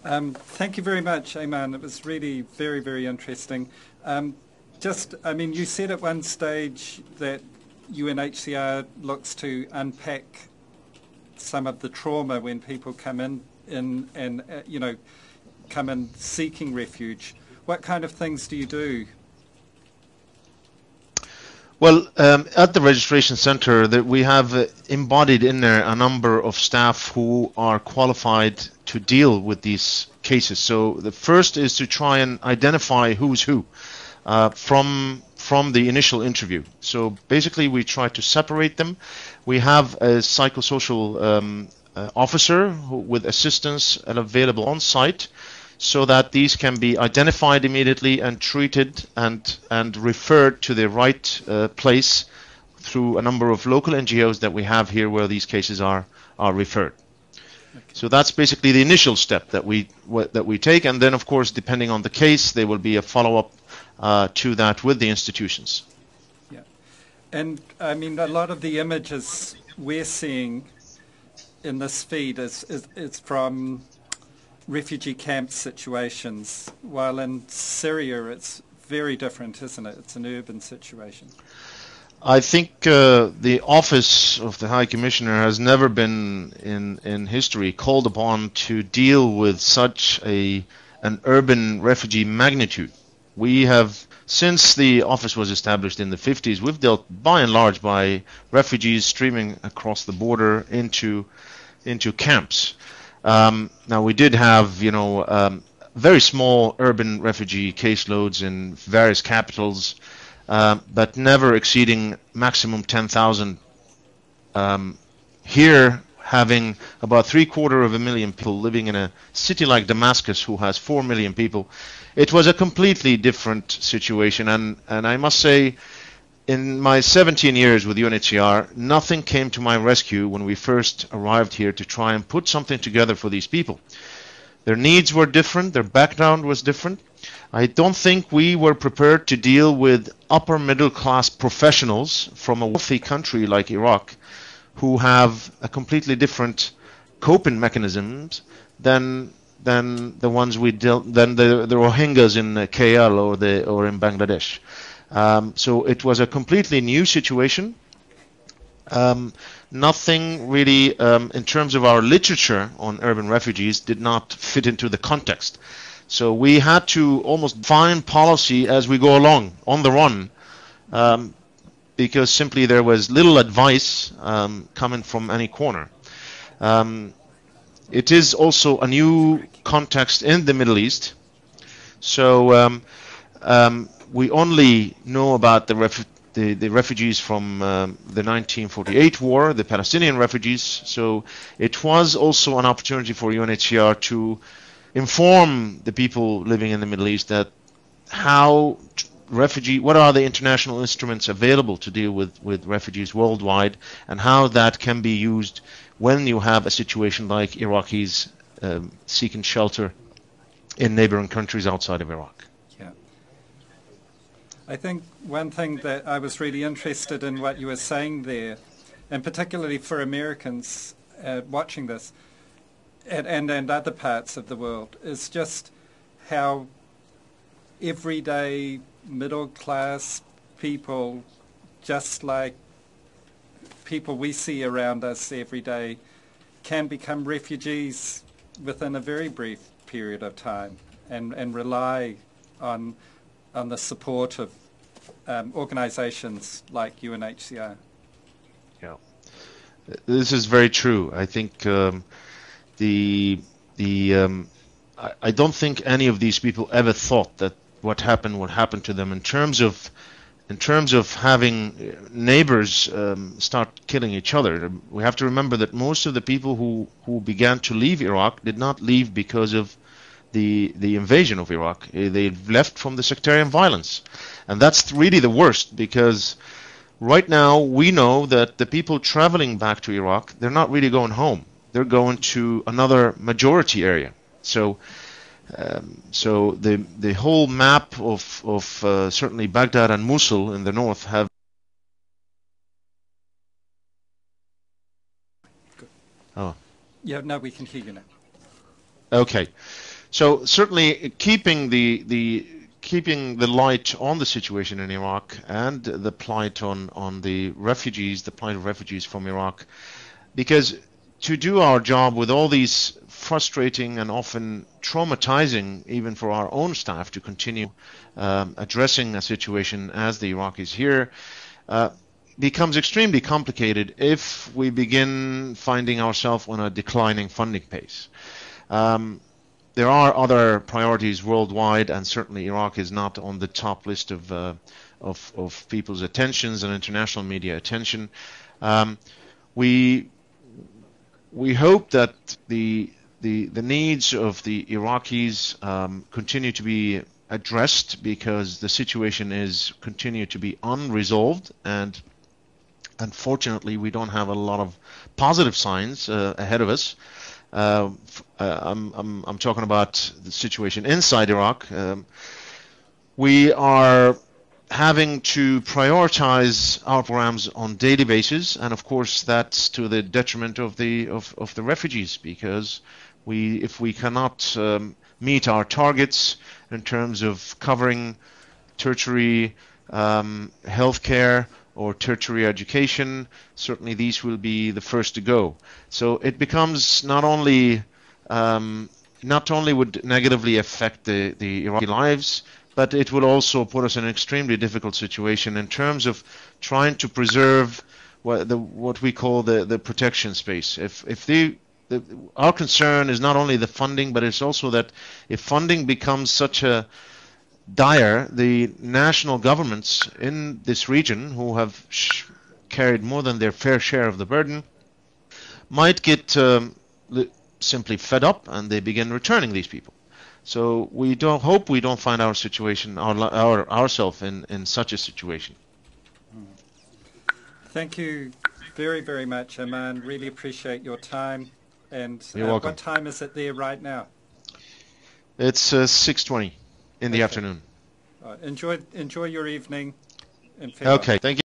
Thank you very much, Ayman. It was really very, very interesting. I mean, you said at one stage that UNHCR looks to unpack some of the trauma when people come in and come in seeking refuge. What kind of things do you do? Well, at the registration center, that we have embodied in there a number of staff who are qualified to deal with these cases. So the first is to try and identify who's who from the initial interview. So basically, we try to separate them. We have a psychosocial officer with assistance and available on site, so that these can be identified immediately and treated and referred to the right place through a number of local NGOs that we have here where these cases are referred. Okay. So that's basically the initial step that we take, and then of course, depending on the case, there will be a follow-up to that with the institutions. Yeah, and I mean, a lot of the images we're seeing in this feed is from refugee camp situations, while in Syria it's very different, isn't it? It's an urban situation. I think the office of the High Commissioner has never been in history called upon to deal with such an urban refugee magnitude. We have, since the office was established in the 50s, we've dealt by and large by refugees streaming across the border into camps. Now we did have, very small urban refugee caseloads in various capitals, but never exceeding maximum 10,000. Here, having about 750,000 people living in a city like Damascus, who has 4 million people, it was a completely different situation. And I must say, in my 17 years with UNHCR, nothing came to my rescue when we first arrived here to try and put something together for these people. Their needs were different, their background was different. I don't think we were prepared to deal with upper middle class professionals from a wealthy country like Iraq, who have a completely different coping mechanisms than the ones than the Rohingyas in KL or in Bangladesh. So it was a completely new situation. Nothing really, in terms of our literature on urban refugees, did not fit into the context. So we had to almost find policy as we go along, on the run, because simply there was little advice coming from any corner. It is also a new context in the Middle East. So we only know about the refugees from the 1948 war, the Palestinian refugees. So it was also an opportunity for UNHCR to inform the people living in the Middle East that what are the international instruments available to deal with refugees worldwide, and how that can be used when you have a situation like Iraqis seeking shelter in neighboring countries outside of Iraq. Yeah. I think one thing that I was really interested in what you were saying there, and particularly for Americans watching this, and other parts of the world, is just how everyday middle-class people, just like people we see around us every day, can become refugees within a very brief period of time and rely on the support of organizations like UNHCR. Yeah, this is very true. I think I don't think any of these people ever thought that what happened would happen to them in terms of having neighbors start killing each other. We have to remember that most of the people who began to leave Iraq did not leave because of the invasion of Iraq. They left from the sectarian violence, and that's really the worst, because right now we know that the people traveling back to Iraq, they're not really going home. They're going to another majority area. So the whole map of certainly Baghdad and Mosul in the north have. Good. Oh. Yeah, no, we can hear you now. Okay. So certainly keeping the light on the situation in Iraq and the plight on the refugees, the plight of refugees from Iraq, because to do our job with all these frustrating and often traumatizing, even for our own staff, to continue addressing a situation as the Iraqis here, becomes extremely complicated if we begin finding ourselves on a declining funding pace. There are other priorities worldwide, and certainly Iraq is not on the top list of people's attentions and international media attention. We hope that the needs of the Iraqis continue to be addressed, because the situation is continue to be unresolved, and unfortunately we don't have a lot of positive signs ahead of us. I'm talking about the situation inside Iraq. We are having to prioritize our programs on daily basis, and of course that's to the detriment of the refugees, because if we cannot meet our targets in terms of covering tertiary healthcare or tertiary education, certainly these will be the first to go. So it becomes not only would negatively affect the Iraqi lives, but it will also put us in an extremely difficult situation in terms of trying to preserve what we call the protection space. Our concern is not only the funding, but it's also that if funding becomes such a dire, the national governments in this region, who have carried more than their fair share of the burden, might get simply fed up, and they begin returning these people. So we hope we don't find ourselves in such a situation. Thank you very, very much, Aman. Really appreciate your time. And You're welcome. What time is it there right now? It's 6:20 in the afternoon. Enjoy your evening. And farewell. Okay, thank you.